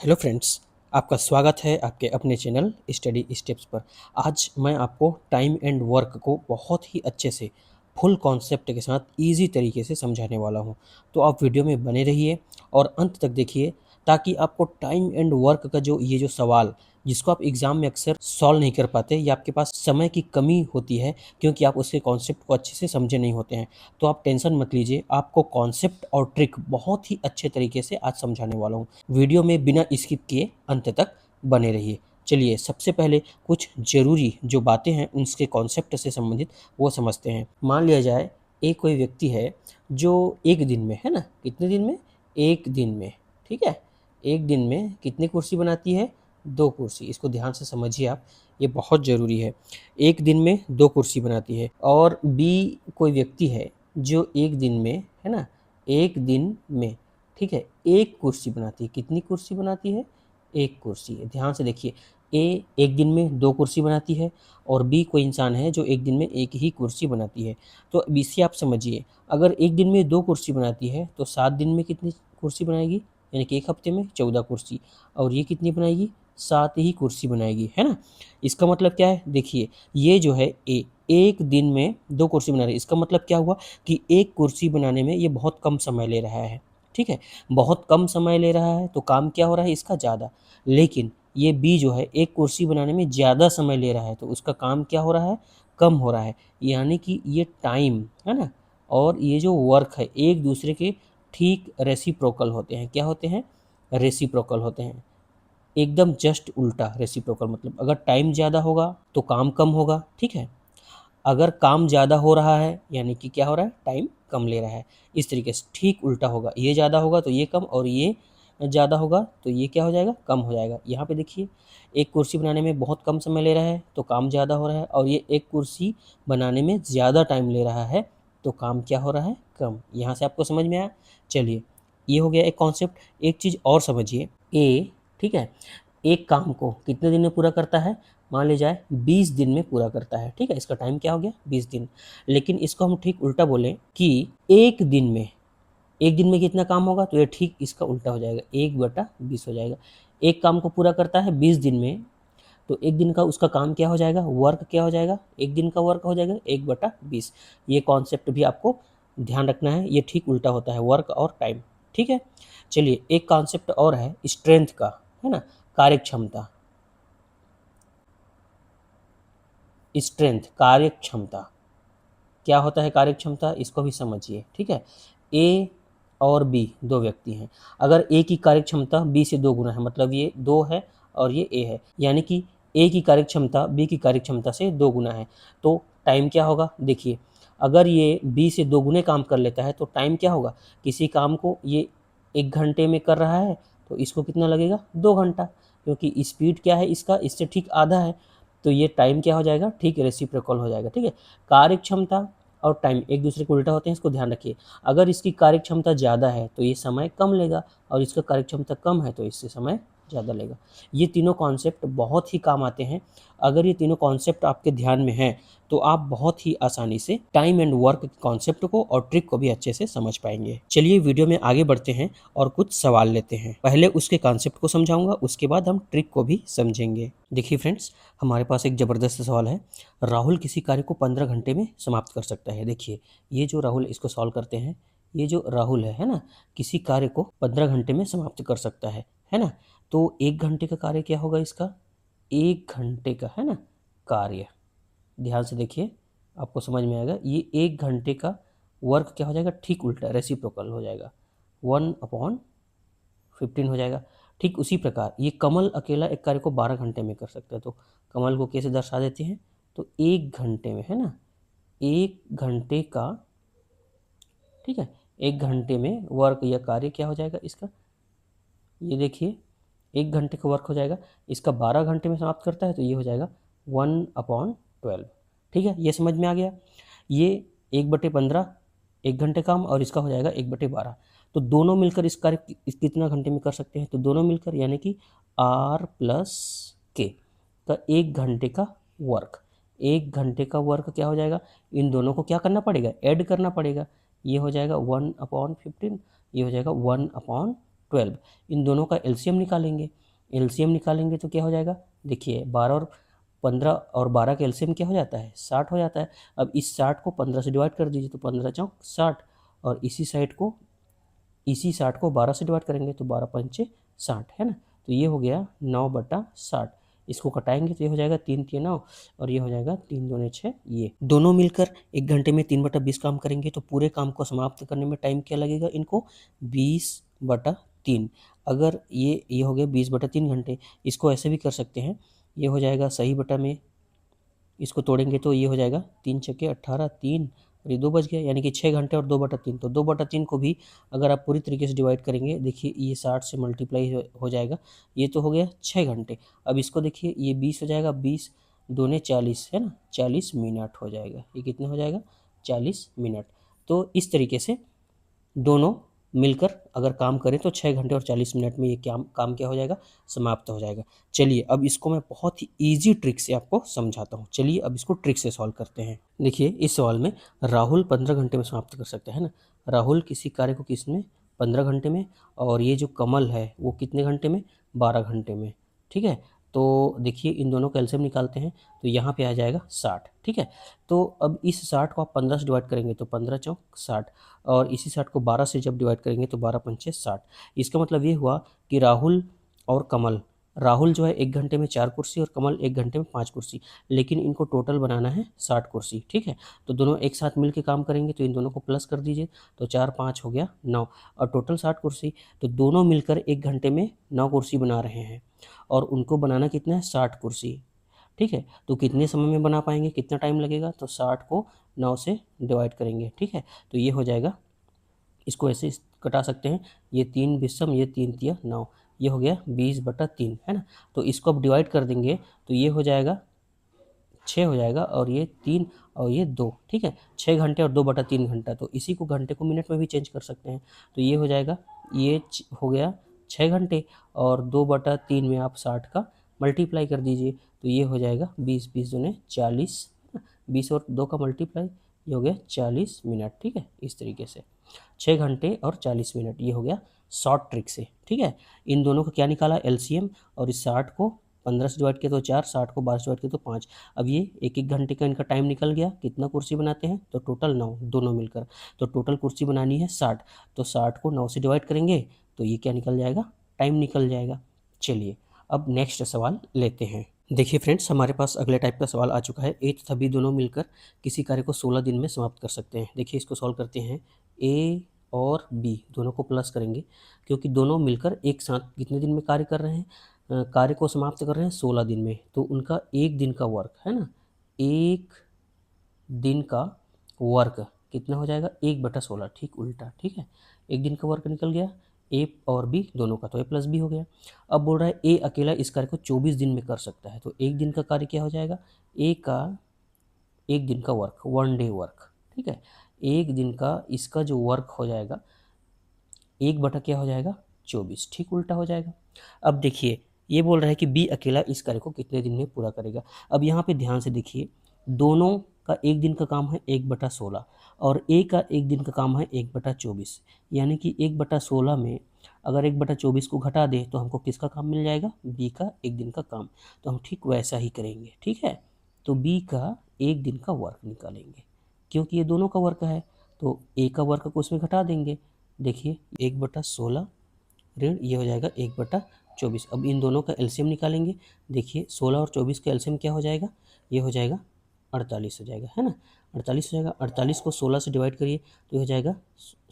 Hello friends, आपका स्वागत है आपके अपने चैनल स्टडी स्टेप्स पर। आज मैं आपको टाइम एंड वर्क को बहुत ही अच्छे से फुल कॉन्सेप्ट के साथ इजी तरीके से समझाने वाला हूं। तो आप वीडियो में बने रहिए और अंत तक देखिए, ताकि आपको टाइम एंड वर्क का जो सवाल जिसको आप एग्ज़ाम में अक्सर सॉल्व नहीं कर पाते या आपके पास समय की कमी होती है क्योंकि आप उसके कॉन्सेप्ट को अच्छे से समझे नहीं होते हैं, तो आप टेंशन मत लीजिए। आपको कॉन्सेप्ट और ट्रिक बहुत ही अच्छे तरीके से आज समझाने वाला हूँ। वीडियो में बिना स्किप किए अंत तक बने रहिए। चलिए, सबसे पहले कुछ ज़रूरी जो बातें हैं उनके कॉन्सेप्ट से संबंधित वो समझते हैं। मान लिया जाए एक कोई व्यक्ति है जो एक दिन में, है ना, कितने दिन में, एक दिन में, ठीक है, एक दिन में कितनी कुर्सी बनाती है, दो कुर्सी। इसको ध्यान से समझिए आप, ये बहुत ज़रूरी है। एक दिन में दो कुर्सी बनाती है। और बी कोई व्यक्ति है जो एक दिन में, है ना, एक दिन में, ठीक है, एक कुर्सी बनाती है। कितनी कुर्सी बनाती है, एक कुर्सी। ध्यान से देखिए, ए एक दिन में दो कुर्सी बनाती है और बी कोई इंसान है जो एक दिन में एक ही कुर्सी बनाती है। तो अब इससे आप समझिए, अगर एक दिन में दो कुर्सी बनाती है तो 7 दिन में कितनी कुर्सी बनाएगी, यानी कि एक हफ्ते में 14 कुर्सी। और ये कितनी बनाएगी, 7 ही कुर्सी बनाएगी, है ना। इसका मतलब क्या है, देखिए, ये जो है ए एक दिन में दो कुर्सी बना रही है, इसका मतलब क्या हुआ कि एक कुर्सी बनाने में ये बहुत कम समय ले रहा है, ठीक है। बहुत कम समय ले रहा है तो काम क्या हो रहा है इसका, ज़्यादा। लेकिन ये बी जो है एक कुर्सी बनाने में ज़्यादा समय ले रहा है तो उसका काम क्या हो रहा है, कम हो रहा है। यानी कि ये टाइम, है ना, और ये जो वर्क है एक दूसरे के ठीक रेसिप्रोकल होते हैं। क्या होते हैं, रेसिप्रोकल होते हैं। एकदम जस्ट उल्टा रेसिप्रोकल, मतलब अगर टाइम ज़्यादा होगा तो काम कम होगा, ठीक है। अगर काम ज़्यादा हो रहा है यानी कि क्या हो रहा है, टाइम कम ले रहा है। इस तरीके से ठीक उल्टा होगा, ये ज़्यादा होगा तो ये कम, और ये ज़्यादा होगा तो ये क्या हो जाएगा, कम हो जाएगा। यहाँ पे देखिए, एक कुर्सी बनाने में बहुत कम समय ले रहा है तो काम ज़्यादा हो रहा है, और ये एक कुर्सी बनाने में ज़्यादा टाइम ले रहा है तो काम क्या हो रहा है, कम। यहाँ से आपको समझ में आया। चलिए, ये हो गया एक कॉन्सेप्ट। एक चीज़ और समझिए, ए, ठीक है, एक काम को कितने दिन में पूरा करता है, मान ली जाए 20 दिन में पूरा करता है, ठीक है। इसका टाइम क्या हो गया, 20 दिन। लेकिन इसको हम ठीक उल्टा बोलें कि एक दिन में, एक दिन में कितना काम होगा, तो ये ठीक इसका उल्टा हो जाएगा, 1/20 हो जाएगा। एक काम को पूरा करता है 20 दिन में तो एक दिन का उसका काम क्या हो जाएगा, वर्क क्या हो जाएगा, एक दिन का वर्क हो जाएगा 1/20। ये कॉन्सेप्ट भी आपको ध्यान रखना है, ये ठीक उल्टा होता है वर्क और टाइम, ठीक है। चलिए, एक कॉन्सेप्ट और है स्ट्रेंथ का, है ना, कार्यक्षमता। स्ट्रेंथ, कार्यक्षमता, क्या होता है कार्यक्षमता, इसको भी समझिए, ठीक है। ए और बी दो व्यक्ति हैं। अगर ए की कार्यक्षमता बी से दो गुना है, मतलब ये दो है और ये ए है, यानी कि ए की कार्यक्षमता बी की कार्यक्षमता से दो गुना है, तो टाइम क्या होगा, देखिए, अगर ये बी से दो गुने काम कर लेता है तो टाइम क्या होगा, किसी काम को ये 1 घंटे में कर रहा है तो इसको कितना लगेगा, 2 घंटा, क्योंकि स्पीड क्या है इसका, इससे ठीक आधा है। तो ये टाइम क्या हो जाएगा, ठीक रेसिप्रोकल हो जाएगा, ठीक है। कार्यक्षमता और टाइम एक दूसरे को उल्टा होते हैं, इसको ध्यान रखिए। अगर इसकी कार्यक्षमता ज़्यादा है तो ये समय कम लेगा, और इसका कार्यक्षमता कम है तो इससे समय ज़्यादा लेगा। ये तीनों कॉन्सेप्ट बहुत ही काम आते हैं। अगर ये तीनों कॉन्सेप्ट आपके ध्यान में हैं तो आप बहुत ही आसानी से टाइम एंड वर्क कॉन्सेप्ट को और ट्रिक को भी अच्छे से समझ पाएंगे। चलिए, वीडियो में आगे बढ़ते हैं और कुछ सवाल लेते हैं। पहले उसके कॉन्सेप्ट को समझाऊंगा, उसके बाद हम ट्रिक को भी समझेंगे। देखिए फ्रेंड्स, हमारे पास एक ज़बरदस्त सवाल है। राहुल किसी कार्य को 15 घंटे में समाप्त कर सकता है। देखिए, ये जो राहुल, इसको सॉल्व करते हैं। ये जो राहुल है ना, किसी कार्य को 15 घंटे में समाप्त कर सकता है ना। तो 1 घंटे का कार्य क्या होगा इसका, 1 घंटे का, है ना, कार्य। ध्यान से देखिए, आपको समझ में आएगा। ये 1 घंटे का वर्क क्या हो जाएगा, ठीक उल्टा रेसिप्रोकल हो जाएगा, 1/15 हो जाएगा। ठीक उसी प्रकार ये कमल अकेला एक कार्य को 12 घंटे में कर सकता है, तो कमल को कैसे दर्शा देते हैं, तो 1 घंटे में, है ना, 1 घंटे का, ठीक है, 1 घंटे में वर्क या कार्य क्या हो जाएगा इसका, ये देखिए, 1 घंटे का वर्क हो जाएगा। इसका 12 घंटे में समाप्त करता है तो ये हो जाएगा 1/12, ठीक है। ये समझ में आ गया। ये 1/15 1 घंटे काम, और इसका हो जाएगा 1/12। तो दोनों मिलकर इस कार्य इस कितना घंटे में कर सकते हैं, तो दोनों मिलकर यानी कि R+K का 1 घंटे का वर्क, 1 घंटे का वर्क क्या हो जाएगा, इन दोनों को क्या करना पड़ेगा, ऐड करना पड़ेगा। ये हो जाएगा 1/15, ये हो जाएगा 1/12, 12। इन दोनों का एलसीएम निकालेंगे। एलसीएम निकालेंगे तो क्या हो जाएगा, देखिए 12 और 15 और 12 का एलसीएम क्या हो जाता है, 60 हो जाता है। अब इस 60 को 15 से डिवाइड कर दीजिए तो 15 चौक 60, और इसी 60 को 12 से डिवाइड करेंगे तो 12 पंचे 60 है ना। तो ये हो गया 9/60। इसको कटाएंगे तो ये हो जाएगा 3 3 9, और ये हो जाएगा 3 2 6। ये दोनों मिलकर 1 घंटे में 3/20 काम करेंगे तो पूरे काम को समाप्त करने में टाइम क्या लगेगा इनको, 20/3। अगर ये हो गया 20/3 घंटे। इसको ऐसे भी कर सकते हैं, ये हो जाएगा सही बटा में, इसको तोड़ेंगे तो ये हो जाएगा 3 छक्के 18, 3 और ये 2 बच गया, यानी कि 6 घंटे और 2/3। तो 2/3 को भी अगर आप पूरी तरीके से डिवाइड करेंगे, देखिए ये 60 से मल्टीप्लाई हो जाएगा, ये तो हो गया 6 घंटे। अब इसको देखिए ये 20 हो जाएगा, 20 दूने 40 है ना, 40 मिनट हो जाएगा। ये कितने हो जाएगा, 40 मिनट। तो इस तरीके से दोनों मिलकर अगर काम करें तो 6 घंटे और 40 मिनट में ये काम क्या हो जाएगा, समाप्त हो जाएगा। चलिए अब इसको मैं बहुत ही ईजी ट्रिक से आपको समझाता हूँ। चलिए अब इसको ट्रिक से सॉल्व करते हैं। देखिए इस सवाल में राहुल 15 घंटे में समाप्त कर सकते हैं ना। राहुल किसी कार्य को किसमें, 15 घंटे में, और ये जो कमल है वो कितने घंटे में, 12 घंटे में। ठीक है, तो देखिए इन दोनों का एलसीएम निकालते हैं तो यहाँ पे आ जाएगा 60। ठीक है, तो अब इस 60 को आप 15 से डिवाइड करेंगे तो 15 चौक 60, और इसी 60 को 12 से जब डिवाइड करेंगे तो 12 पंचे 60। इसका मतलब ये हुआ कि राहुल और कमल, राहुल जो है 1 घंटे में 4 कुर्सी और कमल 1 घंटे में 5 कुर्सी, लेकिन इनको टोटल बनाना है 60 कुर्सी। ठीक है, तो दोनों एक साथ मिल के काम करेंगे तो इन दोनों को प्लस कर दीजिए, तो 4 5 हो गया 9, और टोटल 60 कुर्सी। तो दोनों मिलकर 1 घंटे में 9 कुर्सी बना रहे हैं, और उनको बनाना कितना है, 60 कुर्सी। ठीक है, तो कितने समय में बना पाएंगे, कितना टाइम लगेगा, तो 60 को 9 से डिवाइड करेंगे। ठीक है, तो ये हो जाएगा, इसको ऐसे कटा सकते हैं, ये 3 विषम, ये 3 तिया 9, ये हो गया 20/3 है ना। तो इसको अब डिवाइड कर देंगे तो ये हो जाएगा 6 हो जाएगा, और ये 3 और ये 2। ठीक है, 6 घंटे और 2/3 घंटा, तो इसी को घंटे को मिनट में भी चेंज कर सकते हैं। तो ये हो जाएगा, ये हो गया 6 घंटे, और 2/3 में आप 60 का मल्टीप्लाई कर दीजिए तो ये हो जाएगा 20 20 दूने 40, 20 और 2 का मल्टीप्लाई, ये हो गया 40 मिनट। ठीक है, इस तरीके से 6 घंटे और 40 मिनट, ये हो गया शॉर्ट ट्रिक से। ठीक है, इन दोनों का क्या निकाला, एलसीएम, और इस 60 को 15 से डिवाइड किया तो 4, 60 को 12 से डिवाइड किया तो 5। अब ये एक एक घंटे का इनका टाइम निकल गया, कितना कुर्सी बनाते हैं, तो टोटल 9 दोनों मिलकर, तो टोटल कुर्सी बनानी है 60, तो 60 को 9 से डिवाइड करेंगे तो ये क्या निकल जाएगा, टाइम निकल जाएगा। चलिए अब नेक्स्ट सवाल लेते हैं। देखिए फ्रेंड्स, हमारे पास अगले टाइप का सवाल आ चुका है। ए तथा बी दोनों मिलकर किसी कार्य को 16 दिन में समाप्त कर सकते हैं। देखिए इसको सॉल्व करते हैं। ए और बी दोनों को प्लस करेंगे, क्योंकि दोनों मिलकर एक साथ कितने दिन में कार्य कर रहे हैं, कार्य को समाप्त कर रहे हैं 16 दिन में। तो उनका एक दिन का वर्क है ना, एक दिन का वर्क कितना हो जाएगा, 1/16। ठीक उल्टा, ठीक है, एक दिन का वर्क निकल गया, ए और बी दोनों का, तो ए प्लस बी हो गया। अब बोल रहा है ए अकेला इस कार्य को 24 दिन में कर सकता है, तो एक दिन का कार्य क्या हो जाएगा, ए का एक दिन का वर्क, 1 डे वर्क। ठीक है, एक दिन का इसका जो वर्क हो जाएगा, 1 बटा क्या हो जाएगा, 24। ठीक उल्टा हो जाएगा। अब देखिए ये बोल रहा है कि बी अकेला इस कार्य को कितने दिन में पूरा करेगा। अब यहाँ पे ध्यान से देखिए, दोनों का एक दिन का काम है 1/16, और ए का एक दिन का काम है 1/24, यानी कि 1/16 में अगर 1/24 को घटा दे तो हमको किसका काम मिल जाएगा, बी का एक दिन का काम। तो हम ठीक वैसा ही करेंगे। ठीक है, तो बी का एक दिन का वर्क निकालेंगे, क्योंकि ये दोनों का वर्क है, तो ए का वर्क को उसमें घटा देंगे। देखिए 1/16 ऋण ये हो जाएगा 1/24। अब इन दोनों का एलसीएम निकालेंगे। देखिए 16 और 24 का एलसीएम क्या हो जाएगा, ये हो जाएगा 48 हो जाएगा, है ना, 48 हो जाएगा। 48 को 16 से डिवाइड करिए तो ये हो जाएगा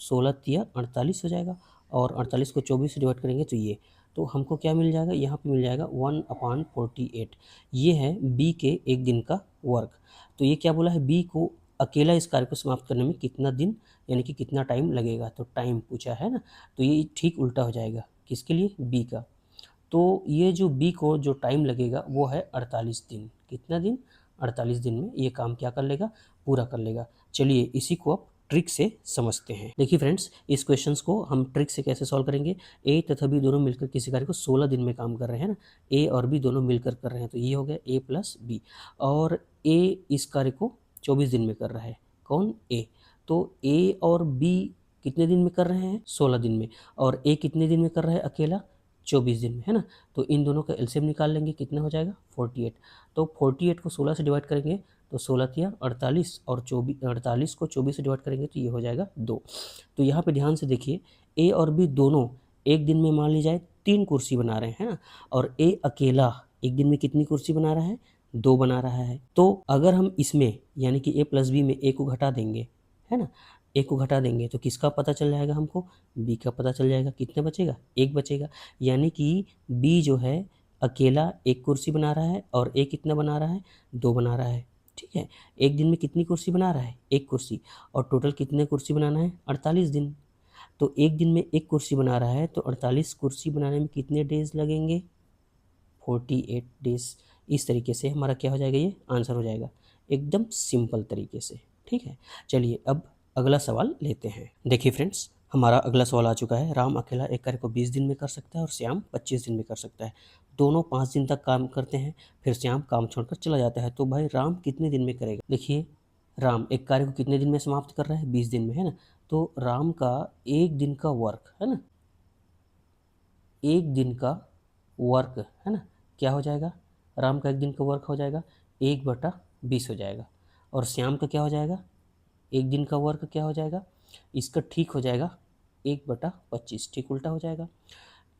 16 तिया 48 हो जाएगा, और 48 को 24 से डिवाइड करेंगे तो ये, तो हमको क्या मिल जाएगा, यहाँ पे मिल जाएगा 1/48। ये है बी के एक दिन का वर्क। तो ये क्या बोला है, बी को अकेला इस कार्य को समाप्त करने में कितना दिन, यानी कि कितना टाइम लगेगा, तो टाइम पूछा है ना, तो ये ठीक उल्टा हो जाएगा, किसके लिए, बी का। तो ये जो बी को जो टाइम लगेगा वो है 48 दिन। कितना दिन, 48 दिन में ये काम क्या कर लेगा, पूरा कर लेगा। चलिए इसी को अब ट्रिक से समझते हैं। देखिए फ्रेंड्स, इस क्वेश्चंस को हम ट्रिक से कैसे सॉल्व करेंगे। ए तथा बी दोनों मिलकर किसी कार्य को 16 दिन में काम कर रहे हैं ना, ए और बी दोनों मिलकर कर रहे हैं, तो ये हो गया ए प्लस बी, और ए इस कार्य को 24 दिन में कर रहा है, कौन, ए। तो ए और बी कितने दिन में कर रहे हैं? 16 दिन में। और ए कितने दिन में कर रहा है अकेला? 24 दिन में, है ना। तो इन दोनों का एलसीएम निकाल लेंगे, कितना हो जाएगा? 48। तो 48 को 16 से डिवाइड करेंगे तो 16 तिया 48 और 48 को 24 से डिवाइड करेंगे तो ये हो जाएगा 2। तो यहाँ पे ध्यान से देखिए, ए और बी दोनों एक दिन में मान ली जाए 3 कुर्सी बना रहे हैं, है ना। और ए अकेला एक दिन में कितनी कुर्सी बना रहा है? 2 बना रहा है। तो अगर हम इसमें यानी कि ए प्लस बी में ए को घटा देंगे, है ना, ए को घटा देंगे तो किसका पता चल जाएगा हमको? बी का पता चल जाएगा। कितना बचेगा? 1 बचेगा। यानी कि बी जो है अकेला 1 कुर्सी बना रहा है और ए कितना बना रहा है? 2 बना रहा है। ठीक है, एक दिन में कितनी कुर्सी बना रहा है? 1 कुर्सी। और टोटल कितने कुर्सी बनाना है? 48 दिन। तो एक दिन में 1 कुर्सी बना रहा है तो 48 कुर्सी बनाने में कितने डेज लगेंगे? 48 डेज। इस तरीके से हमारा क्या हो जाएगा? ये आंसर हो जाएगा, एकदम सिंपल तरीके से। ठीक है, चलिए अब अगला सवाल लेते हैं। देखिए फ्रेंड्स, हमारा अगला सवाल आ चुका है। राम अकेला एक कार्य को 20 दिन में कर सकता है और श्याम 25 दिन में कर सकता है। दोनों 5 दिन तक काम करते हैं, फिर श्याम काम छोड़कर चला जाता है। तो भाई राम कितने दिन में करेगा? देखिए, राम एक कार्य को कितने दिन में समाप्त कर रहा है? 20 दिन में, है ना। तो राम का एक दिन का वर्क, है ना, एक दिन का वर्क, है ना, क्या हो जाएगा? राम का एक दिन का वर्क हो जाएगा 1/20 हो जाएगा। और श्याम का क्या हो जाएगा? एक दिन का वर्क क्या हो जाएगा? इसका ठीक हो जाएगा 1/25, ठीक उल्टा हो जाएगा।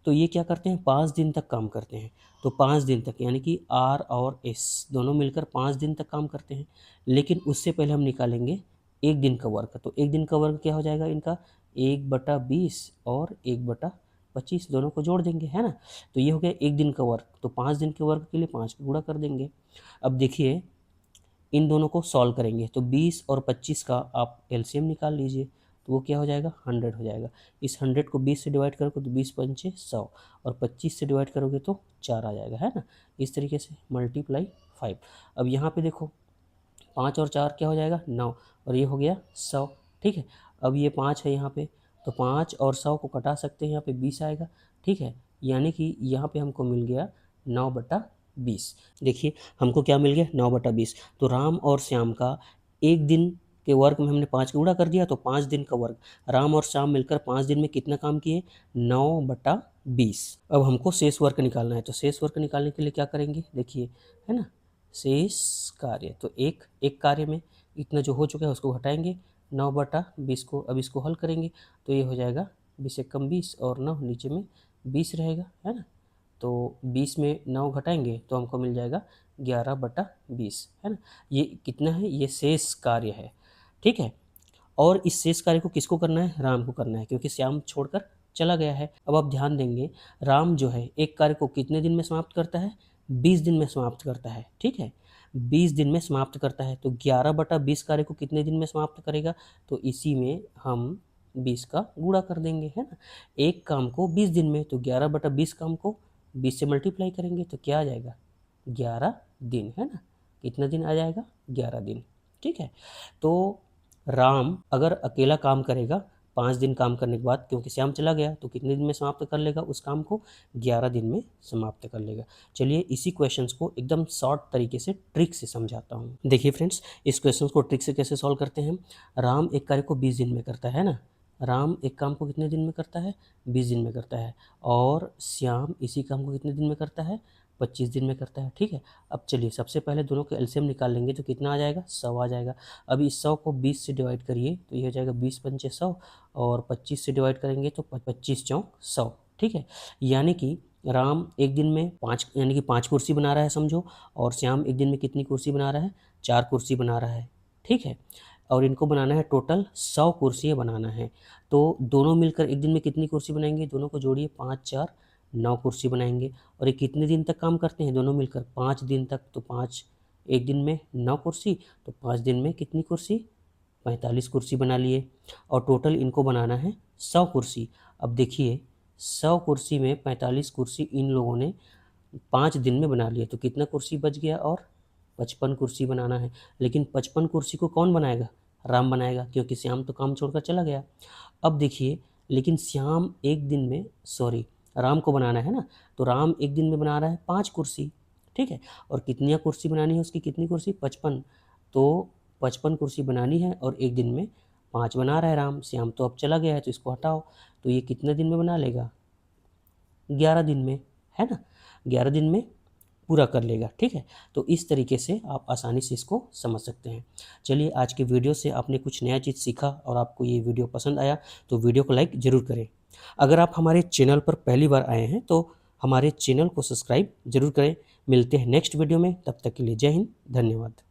तो ये क्या करते हैं? 5 दिन तक काम करते हैं। तो 5 दिन तक यानी कि आर और एस दोनों मिलकर 5 दिन तक काम करते हैं। लेकिन उससे पहले हम निकालेंगे एक दिन का वर्क। तो एक दिन का वर्क क्या हो जाएगा इनका? 1/20 और 1/25 दोनों को जोड़ देंगे, है ना। तो ये हो गया एक दिन का वर्क। तो 5 दिन के वर्क के लिए 5 का गुणा कर देंगे। अब देखिए, इन दोनों को सॉल्व करेंगे तो 20 और 25 का आप एलसीएम निकाल लीजिए। तो वो क्या हो जाएगा? 100 हो जाएगा। इस 100 को 20 से डिवाइड करोगे तो 20 पंचे 100 और 25 से डिवाइड करोगे तो 4 आ जाएगा, है ना। इस तरीके से मल्टीप्लाई 5। अब यहाँ पे देखो, 5 और 4 क्या हो जाएगा? 9 और ये हो गया 100। ठीक है, अब ये 5 है यहाँ पे, तो 5 और 100 को कटा सकते हैं, यहाँ पे 20 आएगा। ठीक है, यानी कि यहाँ पे हमको मिल गया 9/20। देखिए, हमको क्या मिल गया? 9/20। तो राम और श्याम का एक दिन के वर्क में हमने 5 का गुणा कर दिया तो 5 दिन का वर्क। राम और श्याम मिलकर 5 दिन में कितना काम किए? 9/20। अब हमको शेष वर्क निकालना है। तो शेष वर्क निकालने के लिए क्या करेंगे? देखिए, है ना, शेष कार्य। तो एक एक कार्य में इतना जो हो चुका है उसको घटाएंगे 9/20 को। अब इसको हल करेंगे तो ये हो जाएगा 20 एकम 20 और 9 नीचे में 20 रहेगा, है ना। तो 20 में 9 घटाएंगे तो हमको मिल जाएगा 11/20, है ना। ये कितना है? ये शेष कार्य है। ठीक है, और इस शेष कार्य को किसको करना है? राम को करना है, क्योंकि श्याम छोड़कर चला गया है। अब आप ध्यान देंगे, राम जो है एक कार्य को कितने दिन में समाप्त करता है? 20 दिन में समाप्त करता है। ठीक है, 20 दिन में समाप्त करता है। तो 11/20 कार्य को कितने दिन में समाप्त करेगा? तो इसी में हम 20 का गुणा कर देंगे, है ना। एक काम को 20 दिन में, तो 11/20 काम को 20 से मल्टीप्लाई करेंगे तो क्या आ जाएगा? 11 दिन, है ना। कितना दिन आ जाएगा? 11 दिन। ठीक है, तो राम अगर अकेला काम करेगा 5 दिन काम करने के बाद, क्योंकि श्याम चला गया, तो कितने दिन में समाप्त कर लेगा उस काम को? 11 दिन में समाप्त कर लेगा। चलिए इसी क्वेश्चंस को एकदम शॉर्ट तरीके से ट्रिक से समझाता हूँ। देखिए फ्रेंड्स, इस क्वेश्चन को ट्रिक से कैसे सॉल्व करते हैं। राम एक कार्य को 20 दिन में करता है ना। राम एक काम को कितने दिन में करता है? 20 दिन में करता है। और श्याम इसी काम को कितने दिन में करता है? 25 दिन में करता है। ठीक है, अब चलिए सबसे पहले दोनों के एलसीएम निकाल लेंगे तो कितना आ जाएगा? 100 आ जाएगा। अब इस 100 को 20 से डिवाइड करिए तो ये हो जाएगा 20 पंचे 100 और 25 से डिवाइड करेंगे तो 25 चौक 100। ठीक है, यानी कि राम एक दिन में 5 यानी कि 5 कुर्सी बना रहा है समझो, और श्याम एक दिन में कितनी कुर्सी बना रहा है? 4 कुर्सी बना रहा है। ठीक है, और इनको बनाना है टोटल 100 कुर्सियाँ बनाना है। तो दोनों मिलकर एक दिन में कितनी कुर्सी बनाएंगे? दोनों को जोड़िए, 5 4 9 कुर्सी बनाएंगे। और ये कितने दिन तक काम करते हैं दोनों मिलकर? 5 दिन तक। तो 5 एक दिन में 9 कुर्सी, तो 5 दिन में कितनी कुर्सी? 45 कुर्सी बना लिए। और टोटल इनको बनाना है 100 कुर्सी। अब देखिए, 100 कुर्सी में 45 कुर्सी इन लोगों ने 5 दिन में बना लिया, तो कितना कुर्सी बच गया? और 55 कुर्सी बनाना है। लेकिन 55 कुर्सी को कौन बनाएगा? राम बनाएगा, क्योंकि श्याम तो काम छोड़कर चला गया। अब देखिए, लेकिन श्याम एक दिन में, सॉरी, राम को बनाना है ना, तो राम एक दिन में बना रहा है 5 कुर्सी। ठीक है, और कितनी कुर्सी बनानी है उसकी? कितनी कुर्सी? 55। तो 55 कुर्सी बनानी है और एक दिन में 5 बना रहा है राम, श्याम तो अब चला गया है तो इसको हटाओ, तो ये कितने दिन में बना लेगा? 11 दिन में, है ना? 11 दिन में पूरा कर लेगा, ठीक है? तो इस तरीके से आप आसानी से इसको समझ सकते हैं। चलिए, आज के वीडियो से आपने कुछ नया चीज़ सीखा और आपको ये वीडियो पसंद आया तो वीडियो को लाइक ज़रूर करें। अगर आप हमारे चैनल पर पहली बार आए हैं तो हमारे चैनल को सब्सक्राइब ज़रूर करें। मिलते हैं नेक्स्ट वीडियो में, तब तक के लिए जय हिंद, धन्यवाद।